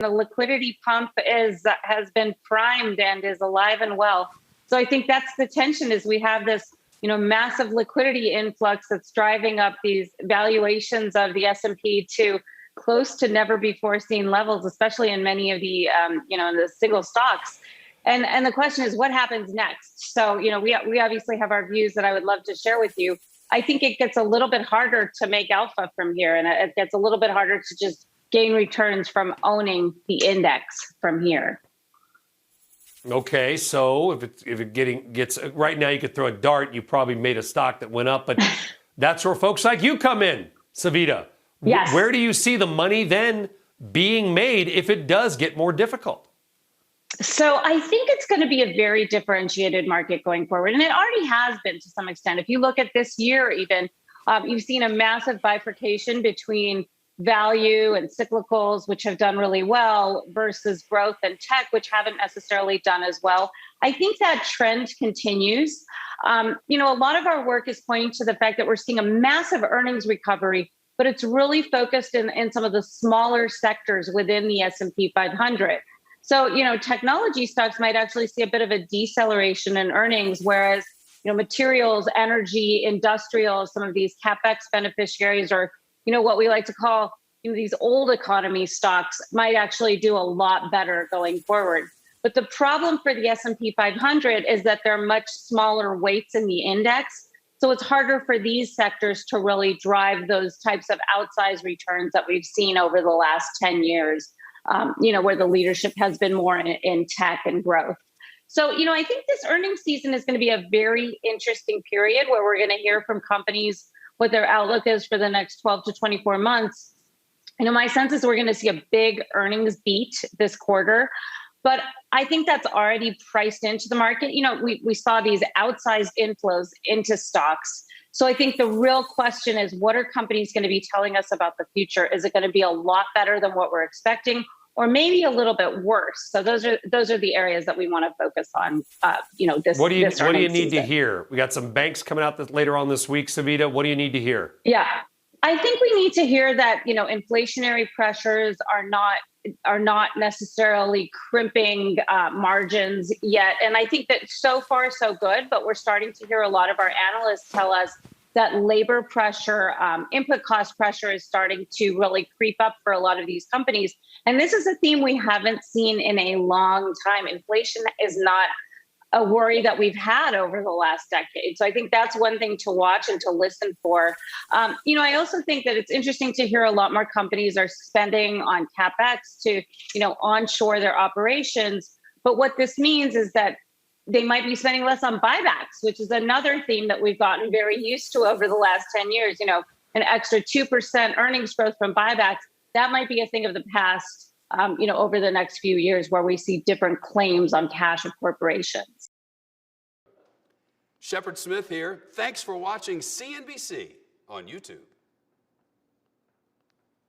The liquidity pump has been primed and is alive and well. So I think that's the tension is we have this, massive liquidity influx that's driving up these valuations of the S&P to close to never before seen levels, especially in many of the, the single stocks. And the question is, what happens next? So, we obviously have our views that I would love to share with you. I think it gets a little bit harder to make alpha from here, and it gets a little bit harder to just gain returns from owning the index from here. Okay, so if it gets right now, you could throw a dart. You probably made a stock that went up, but that's where folks like you come in, Savita. Yes. Where do you see the money then being made if it does get more difficult? So I think it's going to be a very differentiated market going forward, and it already has been to some extent. If you look at this year, even you've seen a massive bifurcation between value and cyclicals, which have done really well, versus growth and tech, which haven't necessarily done as well. I think that trend continues. A lot of our work is pointing to the fact that we're seeing a massive earnings recovery, but it's really focused in some of the smaller sectors within the S&P 500. So, technology stocks might actually see a bit of a deceleration in earnings, whereas, materials, energy, industrial, some of these CapEx beneficiaries, or what we like to call these old economy stocks might actually do a lot better going forward. But the problem for the S&P 500 is that they're much smaller weights in the index. So it's harder for these sectors to really drive those types of outsized returns that we've seen over the last 10 years, where the leadership has been more in tech and growth. So, I think this earnings season is going to be a very interesting period where we're going to hear from companies what their outlook is for the next 12 to 24 months. My sense is we're going to see a big earnings beat this quarter, but I think that's already priced into the market. We saw these outsized inflows into stocks. So I think the real question is, what are companies going to be telling us about the future? Is it going to be a lot better than what we're expecting, or maybe a little bit worse? So those are the areas that we want to focus on. What do you need season. to hear? We got some banks coming out later on this week, Savita. What do you need to hear? Yeah, I think we need to hear that inflationary pressures are not necessarily crimping margins yet, and I think that so far so good. But we're starting to hear a lot of our analysts tell us that labor pressure, input cost pressure is starting to really creep up for a lot of these companies. And this is a theme we haven't seen in a long time. Inflation is not a worry that we've had over the last decade. So I think that's one thing to watch and to listen for. I also think that it's interesting to hear a lot more companies are spending on CapEx to, onshore their operations. But what this means is that they might be spending less on buybacks, which is another theme that we've gotten very used to over the last 10 years. An extra 2% earnings growth from buybacks, that might be a thing of the past, over the next few years, where we see different claims on cash of corporations. Shepard Smith here. Thanks for watching CNBC on YouTube.